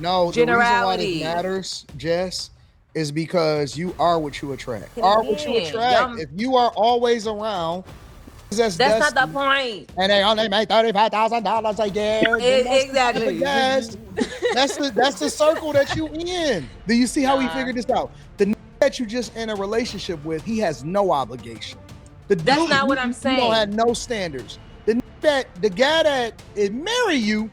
No, the reason why this generality. matters, Jess, is because you are what you attract. And Are what you again, attract. If you are always around, that's not the dusty, point. and they only make $35,000 a year. Then that's the type of Exactly. gas. That's the circle that you in. Do you see how we figured this out? The that you just in a relationship with, he has no obligation. That's not what I'm saying. You don't have no standards. The guy that is marry you,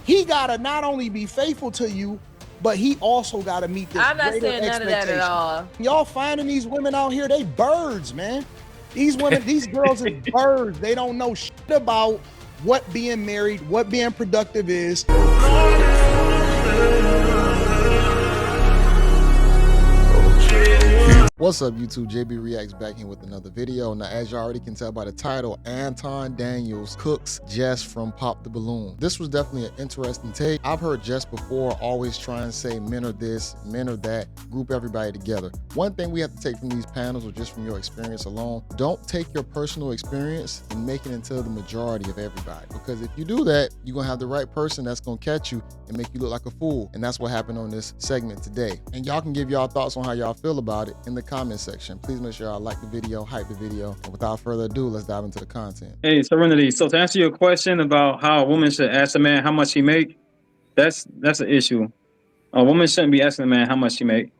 he gotta not only be faithful to you, but he also gotta meet this. I'm not saying none of that at all. Y'all finding these women out here, they birds, man. These women, these girls are birds. They don't know shit about what being married, what being productive is. What's up, YouTube? JayBReacts back here with another video. Now, as you already can tell by the title, Anton Daniels cooks Jess from Pop the Balloon. This was definitely an interesting take. I've heard Jess before always try and say men are this, men are that, group everybody together. One thing we have to take from these panels, or just from your experience alone, don't take your personal experience and make it into the majority of everybody. Because if you do that, you're gonna have the right person that's gonna catch you and make you look like a fool. And that's what happened on this segment today. And y'all can give y'all thoughts on how y'all feel about it in the comment section. Please make sure y'all like the video, hype the video, and without further ado, let's dive into the content. Hey, Serenity. So to answer your question about how a woman should ask a man how much he make, that's an issue. A woman shouldn't be asking a man how much he make.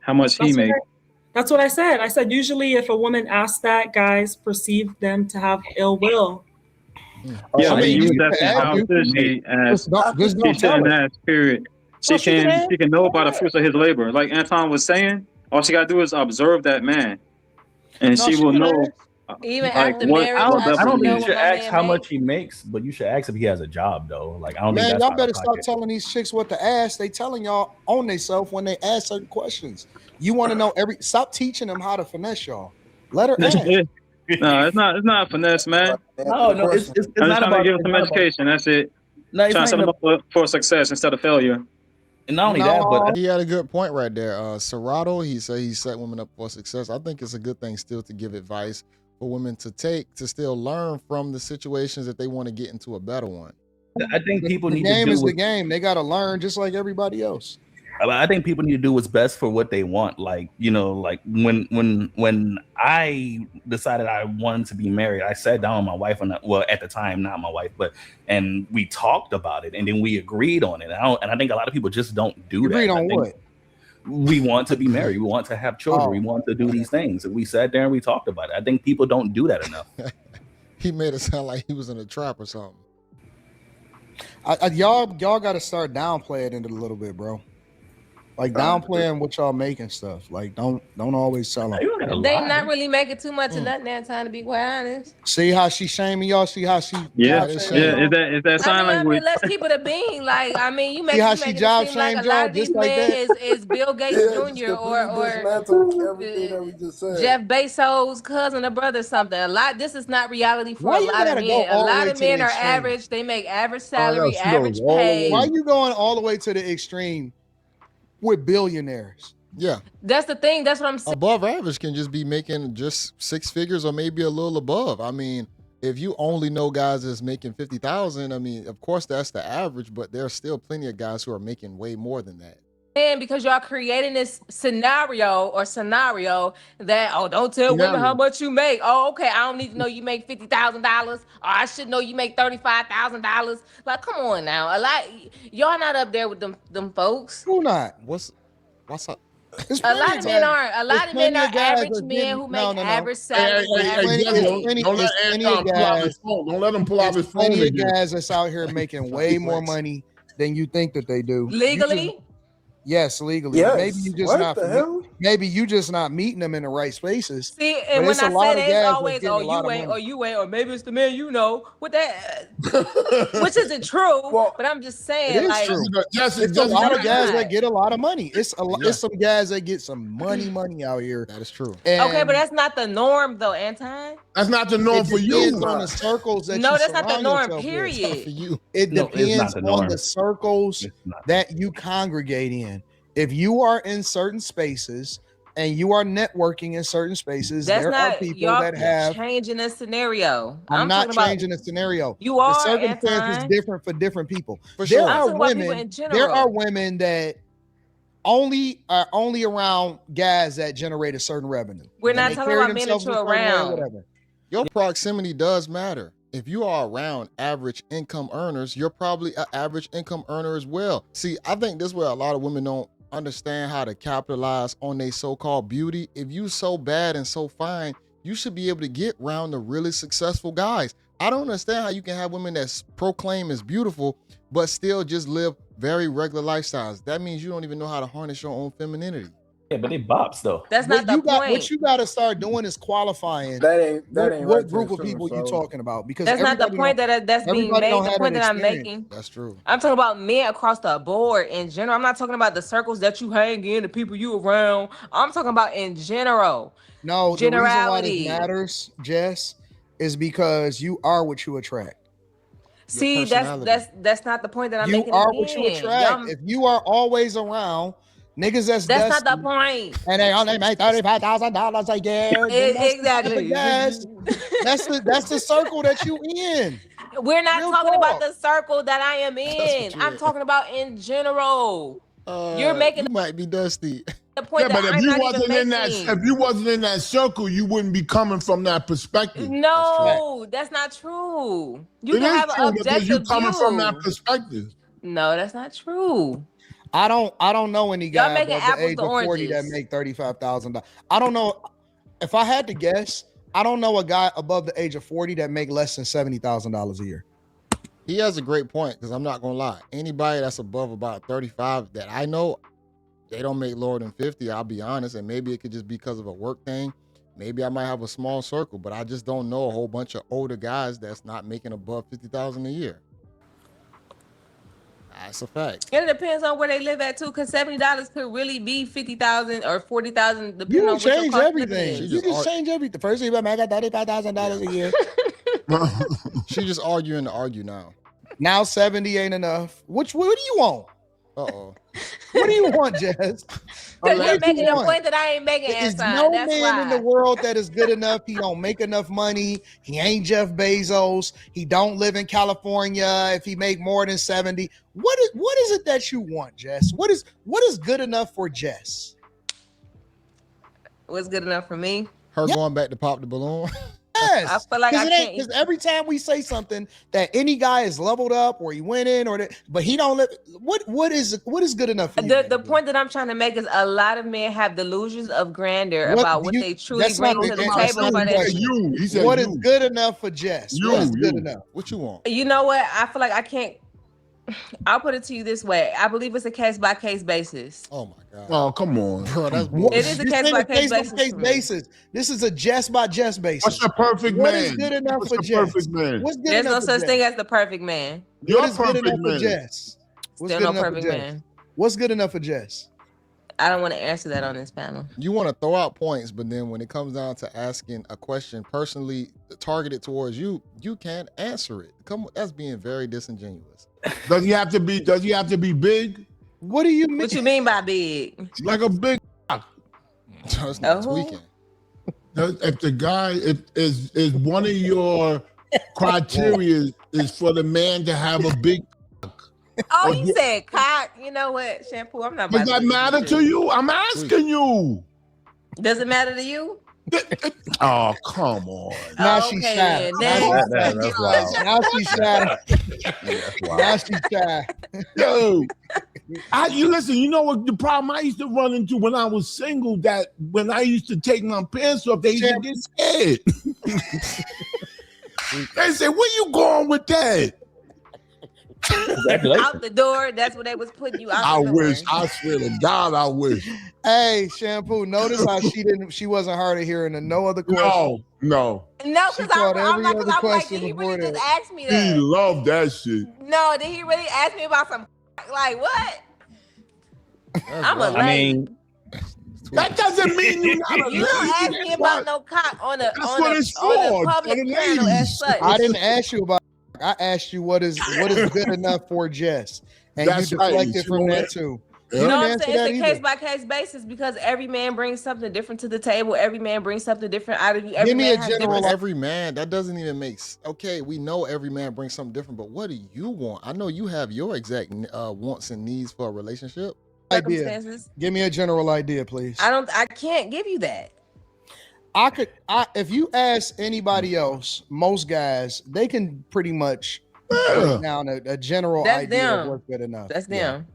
That's what I said. I said usually if a woman asks that, guys perceive them to have ill will. Yeah, I mean, you asking how should she ask? She shouldn't ask, period. She can know about the fruits of his labor. Like Anton was saying, all she gotta do is observe that man, and she will know. Even like, after marriage, I don't think you should ask how much he makes, but you should ask if he has a job, though. Like, I don't think that's y'all better stop telling these chicks what to ask. They telling y'all on themselves when they ask certain questions. You want to know stop teaching them how to finesse y'all. Let her ask. No, it's not finesse, man. No, it's not about to give them some education. That's it. No, trying to set them up for success instead of failure. And not only that, but he had a good point right there. Serato, he said he set women up for success. I think it's a good thing still to give advice for women to take, to still learn from the situations that they want to get into a better one. I think people need to do. The game is the game. They got to learn just like everybody else. I think people need to do what's best for what they want. Like, you know, like when I decided I wanted to be married, I sat down with my wife at the time, not my wife, and we talked about it and then we agreed on it. And I think a lot of people just don't do that. Agreed on what? We want to be married. We want to have children. We want to do these things. And we sat there and we talked about it. I think people don't do that enough. He made it sound like he was in a trap or something. Y'all got to start downplaying it a little bit, bro. Like downplaying what y'all making stuff. Like don't always sell them. They not really making too much of nothing that time, to be quite honest. See how she shaming y'all? See how she Is that sign language? Let's keep it a being. Like, I mean, you make how it she seem job like a lot of these men is Bill Gates Jr. or Jeff Bezos' cousin or brother or something. This is not reality for a lot of men. A lot of men are average. They make average salary, average pay. Why are you going all the way to the extreme with billionaires? Yeah, that's the thing. That's what I'm saying. Above average can just be making just 6 figures or maybe a little above. I mean, if you only know guys that's making 50,000, I mean, of course that's the average, but there's still plenty of guys who are making way more than that. And because y'all creating this scenario that, don't tell women how much you make. Oh, okay, I don't need to know you make $50,000, or I should know you make $35,000. Like, come on now. Y'all not up there with them folks. Who not? What's up? A lot of men aren't. A lot of men are average men who make average salaries. Don't let Anton pull out his phone. Don't let him pull out his phone. Plenty of guys that's out here making way more money than you think that they do. Legally? Yes, legally. Yes. Maybe you just not meeting them in the right spaces. See, and when I say that, it's always, you ain't, or maybe it's the man you know. With that, which isn't true. But I'm just saying, it is true. It's a lot of guys that get a lot of money. It's some guys that get some money out here. That is true. Okay, but that's not the norm, though, Anton. That's not the norm for you. It depends on the circles that that's not the norm. Period. For you, it depends on the circles that you congregate in. If you are in certain spaces and you are networking in certain spaces, there are people that have changing the scenario. I'm not changing the scenario. You are. The circumstance is different for different people. For sure. There are women that only around guys that generate a certain revenue. We're not talking about men that you're around. Your proximity does matter. If you are around average income earners, you're probably an average income earner as well. See, I think this is where a lot of women don't understand how to capitalize on their so-called beauty. If you so bad and so fine, you should be able to get around the really successful guys. I don't understand how you can have women that proclaim as beautiful, but still just live very regular lifestyles. That means you don't even know how to harness your own femininity. Yeah, but they bops though. That's not the point. What you got to start doing is qualifying. That ain't what group of people you talking about? Because that's not the point that's being made. The point that I'm making. That's true. I'm talking about men across the board in general. I'm not talking about the circles that you hang in, the people you around. I'm talking about in general. No, the reason why this matters, Jess, is because you are what you attract. See, that's not the point that I'm making. You are what you attract. If you are always around niggas, that's not the point. And they only make $35,000 a year. Exactly. Yes, that's the circle that you in. We're not talking about the circle that I am in. I'm talking about in general. You might be dusty. The point but if you wasn't in that circle, you wouldn't be coming from that perspective. No, that's not true. You can have an objective because you coming from that perspective. No, that's not true. I don't know any guy above the age of 40 that make $35,000. I don't know. If I had to guess, I don't know a guy above the age of 40 that make less than $70,000 a year. He has a great point, because I'm not gonna lie. Anybody that's above about 35 that I know, they don't make lower than 50. I'll be honest, and maybe it could just be because of a work thing. Maybe I might have a small circle, but I just don't know a whole bunch of older guys that's not making above $50,000 a year. That's a fact. And it depends on where they live at too, because $70 could really be $50,000 or $40,000. Depending on change everything. You just change everything. First, you make $35,000 a year. She just arguing to argue now. Now 70 ain't enough. What do you want? Uh-oh. What do you want, Jess? Because you're making a point that I ain't making. There's no man in the world that is good enough. He don't make enough money. He ain't Jeff Bezos. He don't live in California. If he make more than 70, what is it that you want, Jess? What is good enough for Jess? What's good enough for me? Her going back to pop the balloon. Yes, I feel like I can't. Because every time we say something that any guy is leveled up or he went in but he don't live. What is good enough for you? The point that I'm trying to make is a lot of men have delusions of grandeur about what they truly bring to the table. What is good enough for Jess? What's good enough? What you want? You know what? I feel like I can't. I'll put it to you this way. I believe it's a case-by-case basis. Oh my God. Oh, come on. Bro, that's it is a case-by-case basis. This is a Jess-by-Jess basis. What's the perfect man? What is good enough for Jess? Perfect man? There's no such thing as the perfect man. What is good enough for Jess? Still no perfect man. What's good enough for Jess? I don't want to answer that on this panel. You want to throw out points, but then when it comes down to asking a question personally targeted towards you, you can't answer it. Come on, that's being very disingenuous. Does he have to be big? What do you mean? What you mean by big? Like a big. That's not tweaking. If the guy is one of your criteria is for the man to have a big. Oh, you said cock. You know what, Shampoo? I'm not. Does that matter to you? I'm asking you. Does it matter to you? Oh, come on. Now she's shy. That's wild. Now she's shy. Now she's shy. Yo, you listen, you know what the problem I used to run into when I was single, that when I used to take my pants off, they used to get scared. They said, where you going with that? Out the door. That's what they was putting you out. I wish. I swear to God, I wish. Hey, Shampoo. Notice how she wasn't hard of hearing and no other question. No. Because I'm like, did he really just ask me that? He loved that shit. No, did he really ask me about some like what? I'm a lady. That doesn't mean you're not a lady. You don't ask me about no cock on a public panel as such. I didn't ask you about. I asked you what is good enough for Jess, and you deflected from that too. You know what I'm saying? It's a case-by-case basis because every man brings something different to the table. Every man brings something different out of you. Give me a general. Every man, that doesn't even make sense. Okay, we know every man brings something different, but what do you want? I know you have your exact wants and needs for a relationship. circumstances. Give me a general idea, please. I can't give you that. If you ask anybody else, most guys, they can pretty much break down a general idea of what's good enough. That's them.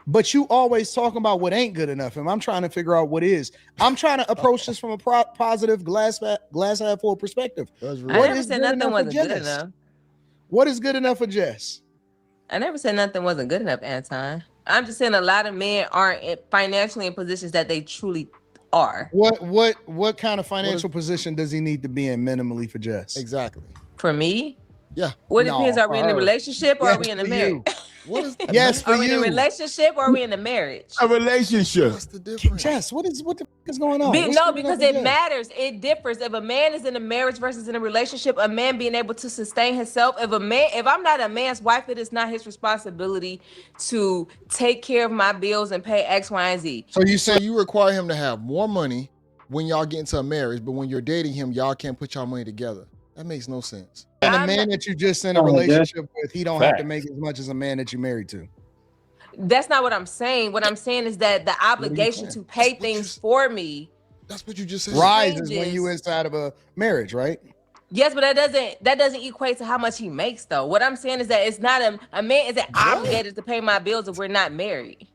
But you always talking about what ain't good enough, and I'm trying to figure out what is. I'm trying to approach this from a positive glass half full perspective. I never said nothing wasn't good enough. What is good enough for Jess? I never said nothing wasn't good enough, Anton. I'm just saying a lot of men aren't financially in positions that they truly are. What kind of financial position does he need to be in minimally for Jess? Exactly. For me? Yeah. What depends? Are we in a relationship or are we in a marriage? What is yes for you? Are we in a relationship or are we in a marriage? A relationship. What's the difference? Jess, what the is going on? Because it matters. It differs. If a man is in a marriage versus in a relationship, a man being able to sustain himself. If I'm not a man's wife, it is not his responsibility to take care of my bills and pay X, Y, and Z. So you say you require him to have more money when y'all get into a marriage, but when you're dating him, y'all can't put y'all money together. That makes no sense. And the man that you just in a relationship with, he don't have to make as much as a man that you married to. That's not what I'm saying. What I'm saying is that the obligation to pay things for me. That's what you just said. Rises when you inside of a marriage, right? Yes, but that doesn't equate to how much he makes, though. What I'm saying is that it's not a man isn't obligated to pay my bills if we're not married.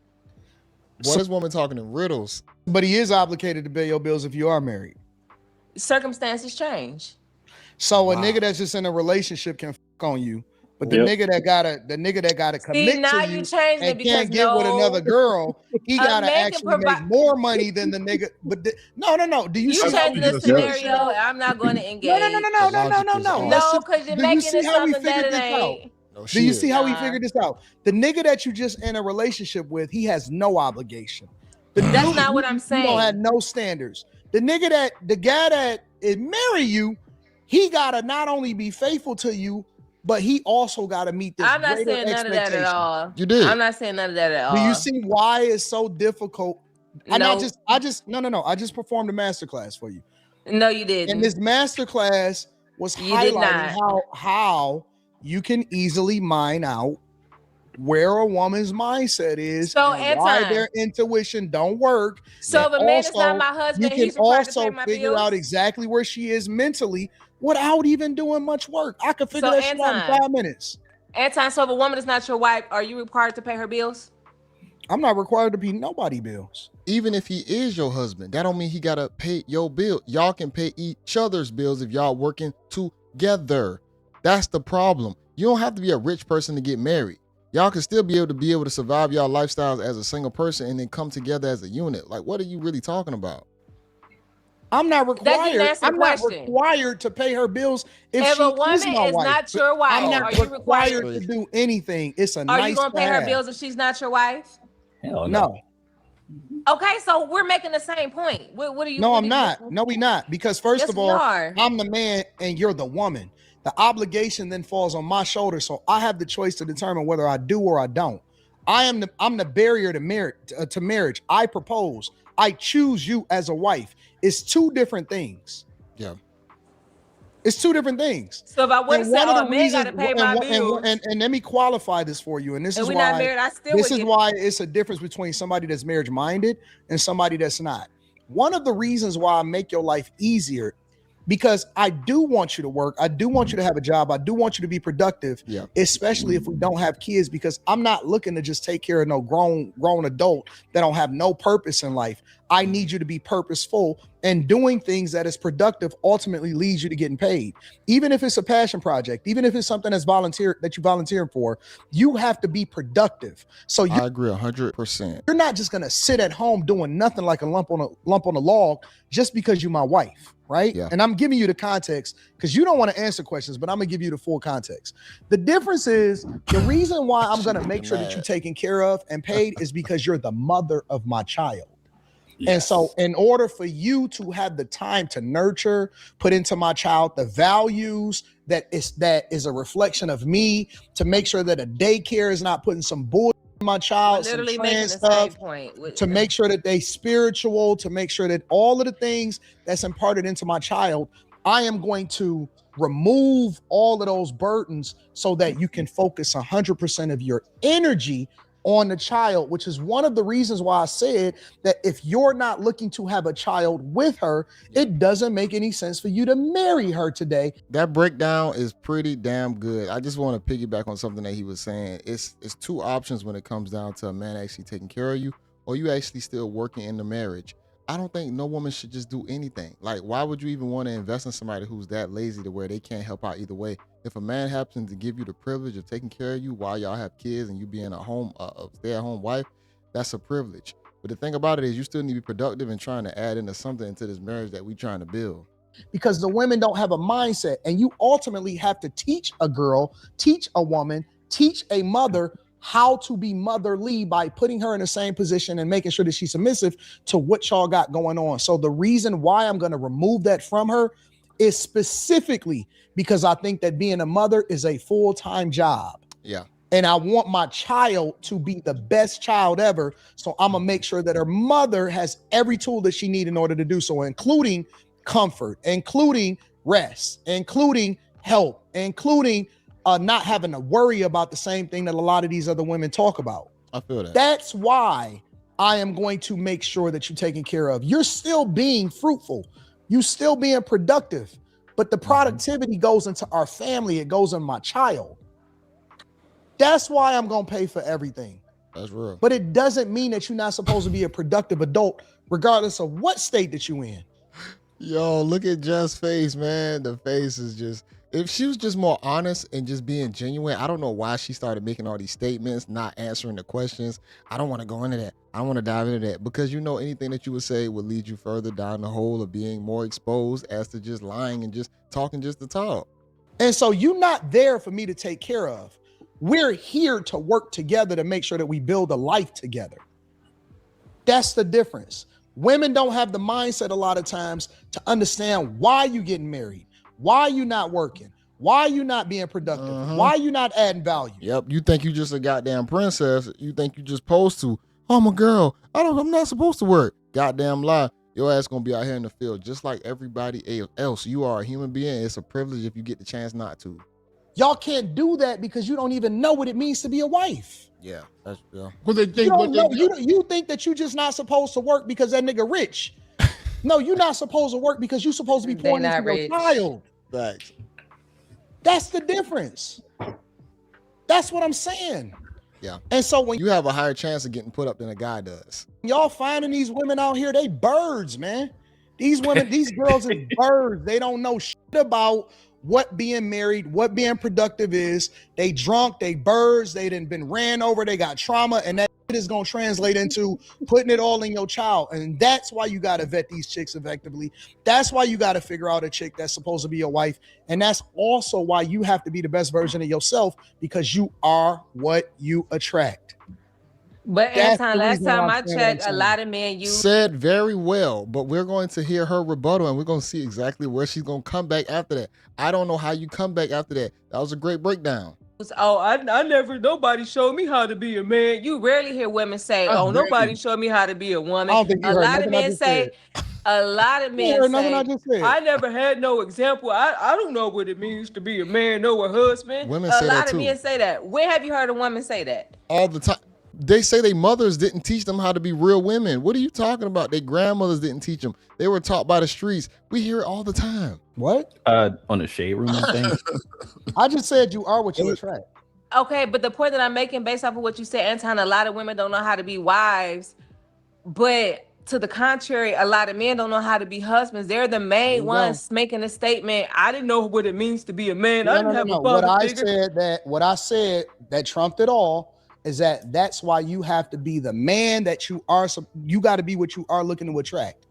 Boy, this woman talking in riddles. But he is obligated to pay your bills if you are married. Circumstances change. So a nigga that's just in a relationship can fuck on you, but the nigga that gotta commit to you and can't get with another girl, he gotta actually make more money than the nigga. But no. Do you see changing the scenario? I'm not going to engage. No. No, because you're making it something that it ain't. Do you see how he figured this out? The nigga that you just in a relationship with, he has no obligation. That's not what I'm saying. He don't have no standards. The guy that marry you, he gotta not only be faithful to you, but he also gotta meet this. I'm not saying none of that at all. You did. I'm not saying none of that at all. Do you see why it's so difficult? No. I just performed a masterclass for you. No, you didn't. And this masterclass was highlighting how you can easily mine out where a woman's mindset is, and why their intuition don't work. So if a man is not my husband, you can also figure out exactly where she is mentally without even doing much work. I could figure that shit out in 5 minutes. Anton, so if a woman is not your wife, are you required to pay her bills? I'm not required to pay nobody bills. Even if he is your husband, that don't mean he gotta pay your bill. Y'all can pay each other's bills if y'all working together. That's the problem. You don't have to be a rich person to get married. Y'all can still be able to survive y'all lifestyles as a single person and then come together as a unit. Like, what are you really talking about? I'm not required. I'm not required to pay her bills if a woman is not your wife. I'm not required to do anything. It's a nice. Are you gonna pay her bills if she's not your wife? Hell no. Okay, so we're making the same point. What are you? No, I'm not. No, we not. Because first of all, I'm the man and you're the woman. The obligation then falls on my shoulders, so I have the choice to determine whether I do or I don't. I'm the barrier to marriage. I propose. I choose you as a wife. It's two different things. Yeah. It's two different things. So if I would say, oh, man got to pay my bills. And let me qualify this for you. And this is why not married, why it's a difference between somebody that's marriage minded and somebody that's not. One of the reasons why I make your life easier, because I do want you to work. I do want you to have a job. I do want you to be productive, especially if we don't have kids, because I'm not looking to just take care of no grown adult that don't have no purpose in life. I need you to be purposeful, and doing things that is productive ultimately leads you to getting paid. Even if it's a passion project, even if it's something that's you volunteer for, you have to be productive. So I agree 100%. You're not just gonna sit at home doing nothing like a lump on a log just because you're my wife, right? Yeah. And I'm giving you the context because you don't want to answer questions, but I'm gonna give you the full context. The difference is the reason why I'm gonna make sure that you're taken care of and paid is because you're the mother of my child. Yes. And so in order for you to have the time to nurture, put into my child the values that is a reflection of me, to make sure that a daycare is not putting some bull in my child, some trans stuff, to make sure that they spiritual, to make sure that all of the things that's imparted into my child, I am going to remove all of those burdens so that you can focus 100% of your energy on the child, which is one of the reasons why I said that if you're not looking to have a child with her, it doesn't make any sense for you to marry her today. That breakdown is pretty damn good. I just want to piggyback on something that he was saying. It's two options when it comes down to a man actually taking care of you or you actually still working in the marriage. I don't think no woman should just do anything. Like, why would you even want to invest in somebody who's that lazy to where they can't help out either way? If a man happens to give you the privilege of taking care of you while y'all have kids and you being a stay-at-home wife, that's a privilege. But the thing about it is you still need to be productive and trying to add into something into this marriage that we trying to build. Because the women don't have a mindset, and you ultimately have to teach a girl, teach a woman, teach a mother how to be motherly by putting her in the same position and making sure that she's submissive to what y'all got going on. So the reason why I'm going to remove that from her is specifically because I think that being a mother is a full-time job. Yeah. And I want my child to be the best child ever. So I'm going to make sure that her mother has every tool that she needs in order to do so, including comfort, including rest, including help, including not having to worry about the same thing that a lot of these other women talk about. I feel that. That's why I am going to make sure that you're taken care of. You're still being fruitful. You still being productive, but the productivity goes into our family. It goes in my child. That's why I'm going to pay for everything. That's real. But it doesn't mean that you're not supposed to be a productive adult, regardless of what state that you in. Yo, look at Jess' face, man. The face is just, if she was just more honest and just being genuine, I don't know why she started making all these statements, not answering the questions. I don't want to go into that. I don't want to dive into that, because you know anything that you would say would lead you further down the hole of being more exposed as to just lying and just talking just to talk. And so you're not there for me to take care of. We're here to work together to make sure that we build a life together. That's the difference. Women don't have the mindset a lot of times to understand why you getting married, why you not working, why you not being productive, why you not adding value. Yep, you think you just a goddamn princess. You think you just supposed to. Oh, I'm a girl. I'm not supposed to work. Goddamn lie. Your ass gonna be out here in the field just like everybody else. You are a human being. It's a privilege if you get the chance not to. Y'all can't do that because you don't even know what it means to be a wife. Yeah, that's yeah. Because they think you think that you just not supposed to work because that nigga rich. No, you're not supposed to work because you're supposed to be pouring into your child. Thanks. That's the difference. That's what I'm saying. Yeah. And so when you have a higher chance of getting put up than a guy does. Y'all finding these women out here, they birds, man. These women, these girls is birds. They don't know shit about what being married, what being productive is. They drunk, they birds, they done been ran over, they got trauma, and that shit is gonna translate into putting it all in your child. And that's why you gotta vet these chicks effectively. That's why you gotta figure out a chick that's supposed to be your wife. And that's also why you have to be the best version of yourself, because you are what you attract. But Anton, last time I checked, a lot of men said very well, but we're going to hear her rebuttal and we're going to see exactly where she's going to come back after that. I don't know how you come back after that. That was a great breakdown. Oh, nobody showed me how to be a man. You rarely hear women say, nobody showed me how to be a woman. A lot of men say, I never had no example. I don't know what it means to be a man or a husband. Women say that too. A lot of men say that. When have you heard a woman say that? All the time. They say their mothers didn't teach them how to be real women. What are you talking about? Their grandmothers didn't teach them. They were taught by the streets. We hear it all the time. What? On the shade room thing. I just said you are what you attract. Okay, but the point that I'm making based off of what you said, Anton, a lot of women don't know how to be wives. But to the contrary, a lot of men don't know how to be husbands. They're the main ones making a statement. I didn't know what it means to be a man. I didn't have a father figure. What I said that trumped it all is that's why you have to be the man that you are. You got to be what you are looking to attract.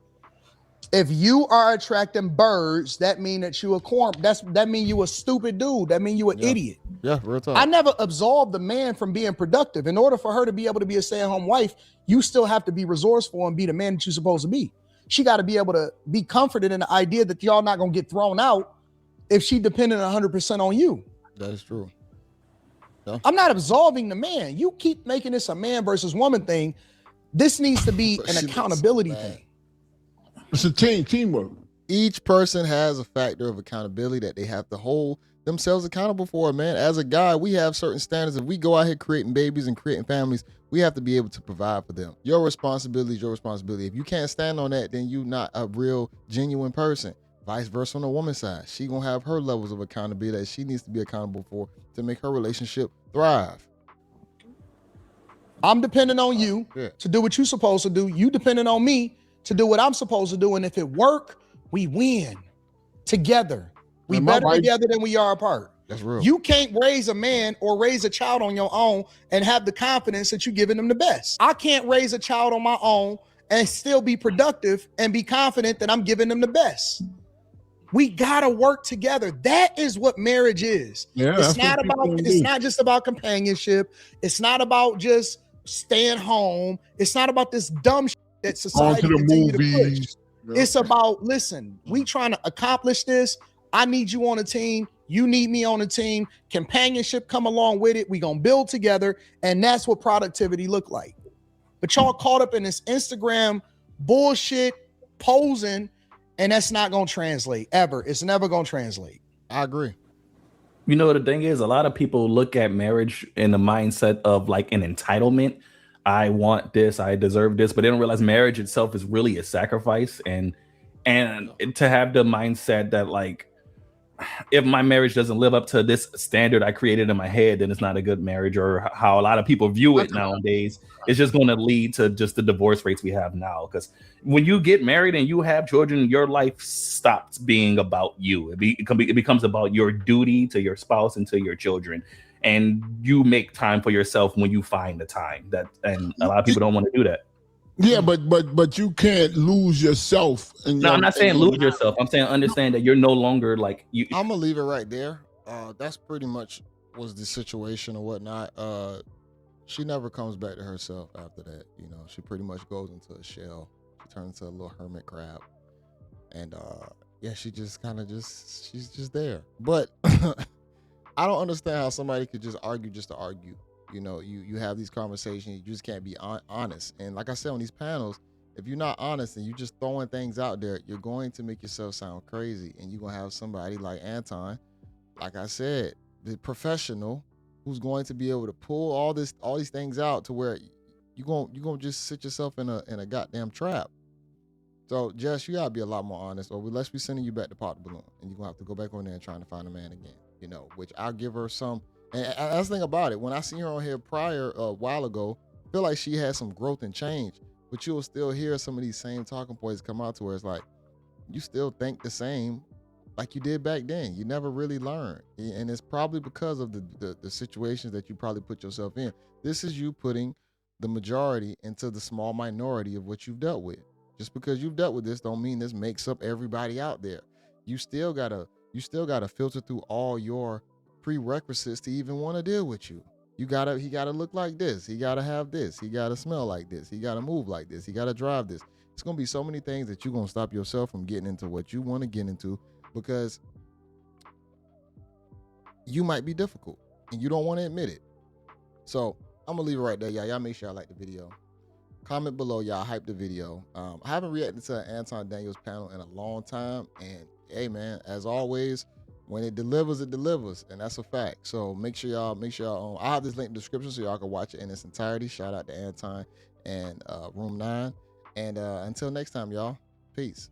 If you are attracting birds, that mean that you a corn. That mean you a stupid dude. That mean you an idiot. Yeah, real talk. I never absolved the man from being productive. In order for her to be able to be a stay-at-home wife, you still have to be resourceful and be the man that you're supposed to be. She got to be able to be comforted in the idea that y'all not gonna get thrown out if she depended 100% on you. That is true. I'm not absolving the man. You keep making this a man versus woman thing. This needs to be an accountability thing. It's a teamwork. Each person has a factor of accountability that they have to hold themselves accountable for, man. As a guy, we have certain standards. If we go out here creating babies and creating families, We have to be able to provide for them. Your responsibility is your responsibility. If you can't stand on that, then you're not a real, genuine person. Vice versa on the woman's side. She gonna have her levels of accountability that she needs to be accountable for to make her relationship thrive. I'm depending on you to do what you're supposed to do. You depending on me to do what I'm supposed to do. And if it work, we win together. We better together than we are apart. That's real. You can't raise a man or raise a child on your own and have the confidence that you're giving them the best. I can't raise a child on my own and still be productive and be confident that I'm giving them the best. We gotta work together. That is what marriage is. Yeah, it's not just about companionship. It's not about just staying home. It's not about this dumb shit that society continue to push. It's about, listen, we trying to accomplish this. I need you on a team. You need me on a team. Companionship come along with it. We gonna build together, and that's what productivity look like. But y'all caught up in this Instagram bullshit posing, and that's not gonna translate ever. It's never gonna translate. I agree. You know, the thing is, a lot of people look at marriage in the mindset of like an entitlement. I want this, I deserve this, but they don't realize marriage itself is really a sacrifice. And to have the mindset that like, if my marriage doesn't live up to this standard I created in my head, then it's not a good marriage, or how a lot of people view it nowadays. It's just going to lead to just the divorce rates we have now. Because when you get married and you have children, your life stops being about you. It becomes about your duty to your spouse and to your children. And you make time for yourself when you find the time. And a lot of people don't want to do that. Yeah, but you can't lose yourself. No, I'm not saying lose yourself. I'm saying understand that you're no longer like you. I'm gonna leave it right there. That's pretty much was the situation or whatnot. She never comes back to herself after that. You know, she pretty much goes into a shell. She turns into a little hermit crab, and yeah, she just kind of she's just there. But I don't understand how somebody could just argue just to argue. You know, you have these conversations, you just can't be honest. And like I said on these panels, if you're not honest and you're just throwing things out there, you're going to make yourself sound crazy. And you're going to have somebody like Anton, like I said, the professional, who's going to be able to pull all these things out to where you're going to just sit yourself in a goddamn trap. So, Jess, you got to be a lot more honest, or unless we're sending you back to Pop the Balloon, and you're going to have to go back on there and trying to find a man again, you know, which I'll give her some. And that's the thing about it. When I seen her on here prior a while ago, I feel like she had some growth and change, but you'll still hear some of these same talking points come out to where it's like, you still think the same like you did back then. You never really learned. And it's probably because of the situations that you probably put yourself in. This is you putting the majority into the small minority of what you've dealt with. Just because you've dealt with this don't mean this makes up everybody out there. You still gotta filter through all your prerequisites to even want to deal with you. He gotta look like this. He gotta have this. He gotta smell like this. He gotta move like this. He gotta drive this. It's gonna be so many things that you're gonna stop yourself from getting into what you want to get into because you might be difficult and you don't want to admit it. So I'm gonna leave it right there, y'all. Y'all make sure y'all like the video. Comment below, y'all hype the video. I haven't reacted to an Anton Daniels panel in a long time, and hey man, as always, when it delivers, and that's a fact. So make sure y'all I'll have this link in the description so y'all can watch it in its entirety. Shout out to Anton and Room 9. And until next time, y'all, peace.